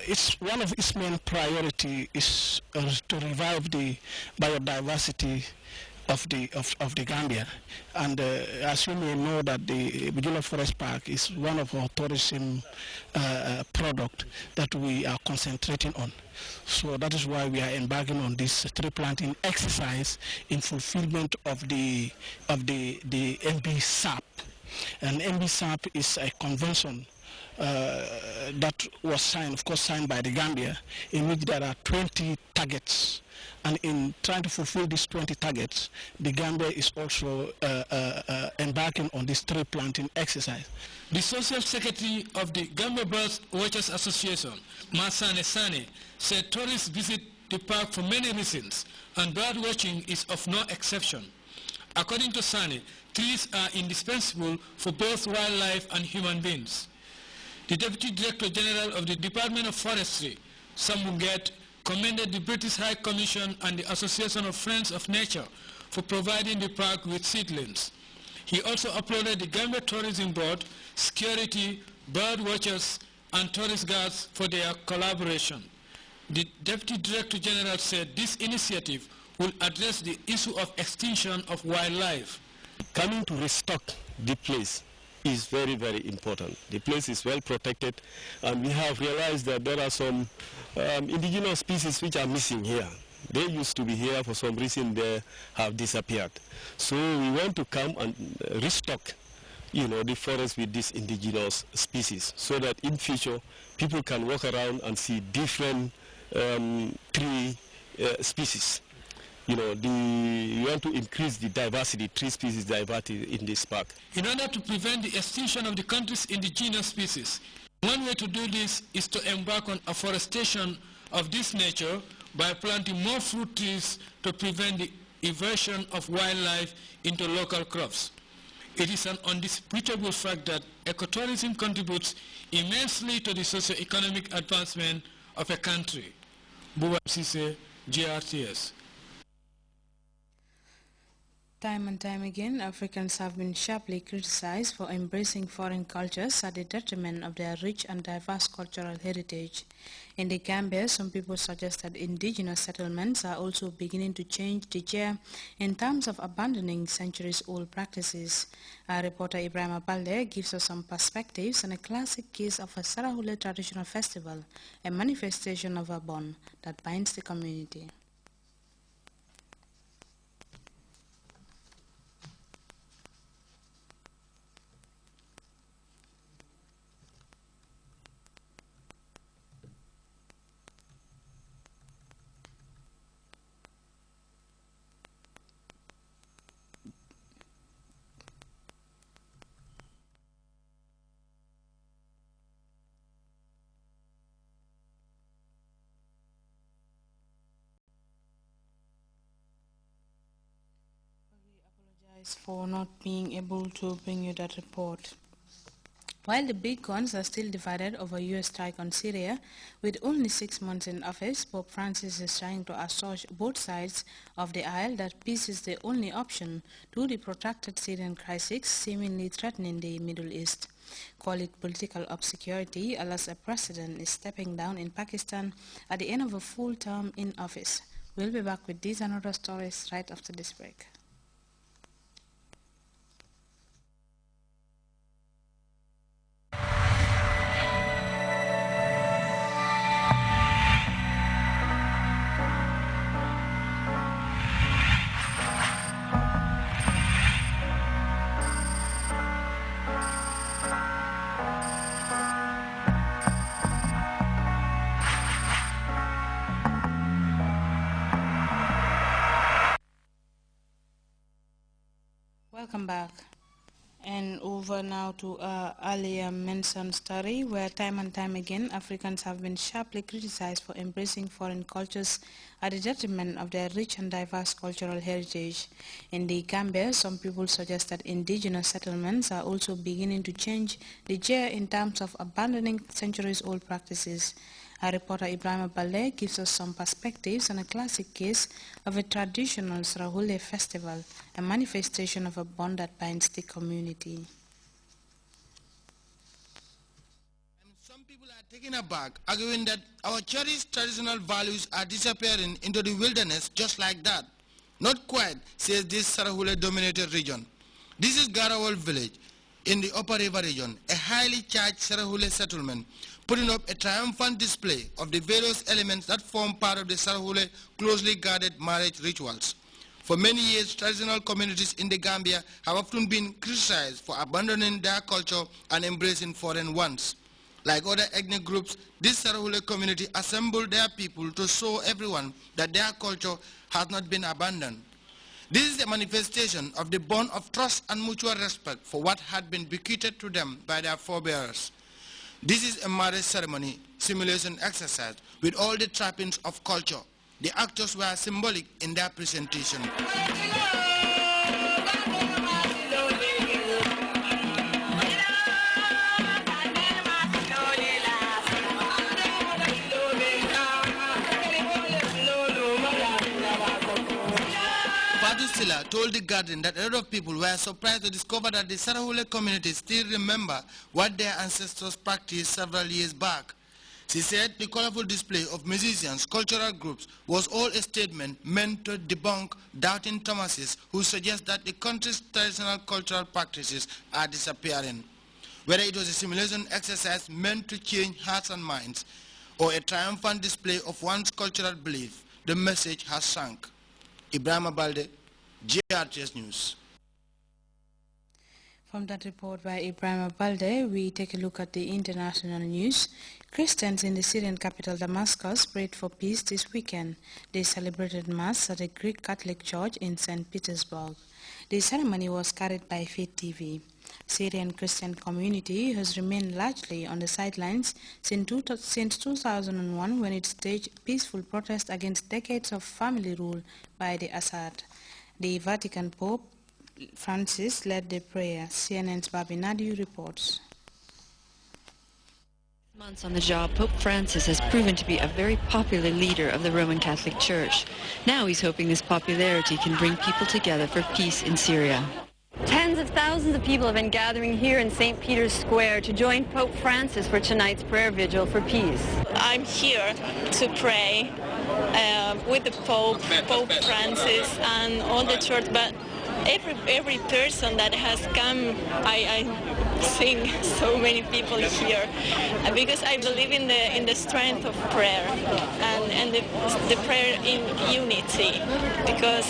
It's one of its main priority is to revive the biodiversity of the Gambia, and as you may know that the Bujula Forest Park is one of our tourism product that we are concentrating on. So that is why we are embarking on this tree planting exercise in fulfillment of the MB SAP. And MB SAP is a convention that was signed, of course, signed by the Gambia, in which there are 20 targets. And in trying to fulfill these 20 targets, the Gambia is also embarking on this tree planting exercise. The Social Secretary of the Gambia Bird Watchers Association, Masane Sane, said tourists visit the park for many reasons, and bird watching is of no exception. According to Sane, trees are indispensable for both wildlife and human beings. The Deputy Director General of the Department of Forestry, Sam Munget, commended the British High Commission and the Association of Friends of Nature for providing the park with seedlings. He also applauded the Gambia Tourism Board, security, bird watchers, and tourist guards for their collaboration. The Deputy Director General said this initiative will address the issue of extinction of wildlife. Coming to restock the place is very, very important. The place is well protected, and we have realized that there are some indigenous species which are missing here. They used to be here, for some reason they have disappeared. So we want to come and restock, the forest with these indigenous species, so that in future people can walk around and see different tree species. We want to increase the diversity, tree species diversity in this park. In order to prevent the extinction of the country's indigenous species, one way to do this is to embark on afforestation of this nature by planting more fruit trees to prevent the inversion of wildlife into local crops. It is an undisputable fact that ecotourism contributes immensely to the socio-economic advancement of a country. Buba Sise, GRTS. Time and time again, Africans have been sharply criticized for embracing foreign cultures at the detriment of their rich and diverse cultural heritage. In the Gambia, some people suggest that indigenous settlements are also beginning to change the gear in terms of abandoning centuries-old practices. Our reporter Ibrahim Abalde gives us some perspectives on a classic case of a Sarahule traditional festival, a manifestation of a bond that binds the community. For not being able to bring you that report. While the big guns are still divided over U.S. strike on Syria, with only 6 months in office, Pope Francis is trying to assure both sides of the aisle that peace is the only option to the protracted Syrian crisis seemingly threatening the Middle East. Call it political obscurity, alas a president is stepping down in Pakistan at the end of a full term in office. We'll be back with these and other stories right after this break. Welcome back. And over now to our earlier mentioned story where time and time again Africans have been sharply criticized for embracing foreign cultures at the detriment of their rich and diverse cultural heritage. In the Gambia, some people suggest that indigenous settlements are also beginning to change the gear in terms of abandoning centuries-old practices. Our reporter Ibrahim Balde gives us some perspectives on a classic case of a traditional Sarahule festival, a manifestation of a bond that binds the community. And some people People are taken aback, arguing that our cherished traditional values are disappearing into the wilderness just like that. Not quite, says this Sarahule-dominated region. This is Garawal village in the Upper River region, a highly charged Sarahule settlement, putting up a triumphant display of the various elements that form part of the Sarahule closely guarded marriage rituals. For many years, traditional communities in the Gambia have often been criticized for abandoning their culture and embracing foreign ones. Like other ethnic groups, this Sarahule community assembled their people to show everyone that their culture has not been abandoned. This is a manifestation of the bond of trust and mutual respect for what had been bequeathed to them by their forebears. This is a marriage ceremony simulation exercise with all the trappings of culture. The actors were symbolic in their presentation. Silla told the Guardian that a lot of people were surprised to discover that the Sarahule community still remember what their ancestors practiced several years back. She said the colorful display of musicians, cultural groups, was all a statement meant to debunk doubting Thomases who suggest that the country's traditional cultural practices are disappearing. Whether it was a simulation exercise meant to change hearts and minds, or a triumphant display of one's cultural belief, the message has sunk. Ibrahim Balde, Grts News. From that report by Ibrahim Balde, we take a look at the international news. Christians in the Syrian capital Damascus prayed for peace this weekend. They celebrated Mass at a Greek Catholic church in St. Petersburg. The ceremony was carried by Faith TV. Syrian Christian community has remained largely on the sidelines since 2001 when it staged peaceful protest against decades of family rule by the Assad. The Vatican Pope Francis led the prayer. CNN's Babi Nadiu reports. Months on the job, Pope Francis has proven to be a very popular leader of the Roman Catholic Church. Now he's hoping this popularity can bring people together for peace in Syria. Tens of thousands of people have been gathering here in St. Peter's Square to join Pope Francis for tonight's prayer vigil for peace. I'm here to pray with the Pope Francis and all the church, but every person that has come, I think so many people here, because I believe in the strength of prayer and the prayer in unity, because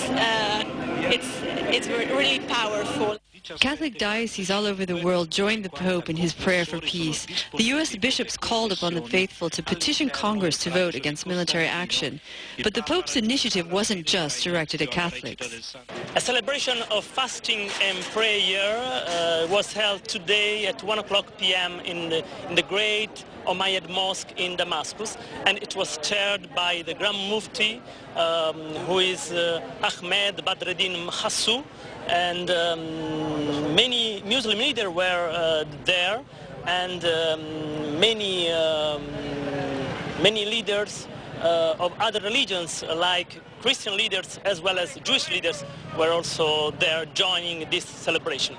it's really powerful. Catholic dioceses all over the world joined the Pope in his prayer for peace. The U.S. bishops called upon the faithful to petition Congress to vote against military action. But the Pope's initiative wasn't just directed at Catholics. A celebration of fasting and prayer was held today at 1:00 p.m. in the great Umayyad Mosque in Damascus, and it was chaired by the Grand Mufti, who is Ahmed Badreddin Khassou, and many Muslim leaders were there, and many leaders of other religions, like Christian leaders as well as Jewish leaders, were also there joining this celebration.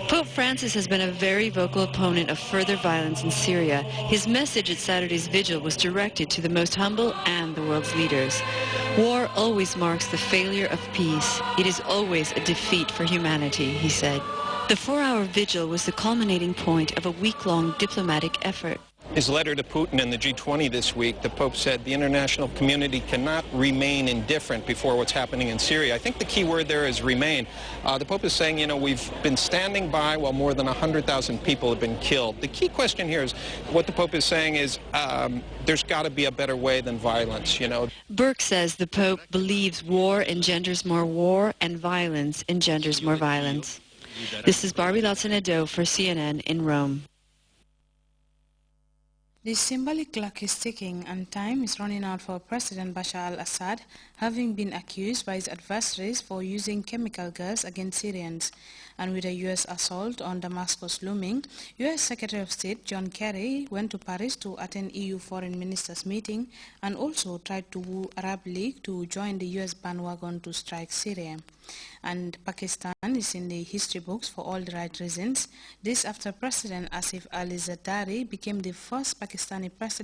Pope Francis has been a very vocal opponent of further violence in Syria. His message at Saturday's vigil was directed to the most humble and the world's leaders. War always marks the failure of peace. It is always a defeat for humanity, he said. The 4-hour vigil was the culminating point of a week-long diplomatic effort. His letter to Putin and the G20 this week, the Pope said the international community cannot remain indifferent before what's happening in Syria. I think the key word there is remain. The Pope is saying, you know, we've been standing by while more than 100,000 people have been killed. The key question here is, what the Pope is saying is, there's got to be a better way than violence, you know. Burke says the Pope believes war engenders more war and violence engenders more violence. This is Barbie Latzanedo for CNN in Rome. The symbolic clock is ticking and time is running out for President Bashar al-Assad, having been accused by his adversaries for using chemical gas against Syrians. And with a U.S. assault on Damascus looming, U.S. Secretary of State John Kerry went to Paris to attend EU foreign ministers meeting and also tried to woo Arab League to join the U.S. bandwagon to strike Syria. And Pakistan is in the history books for all the right reasons. This after President Asif Ali Zardari became the first Pakistani Pakistani president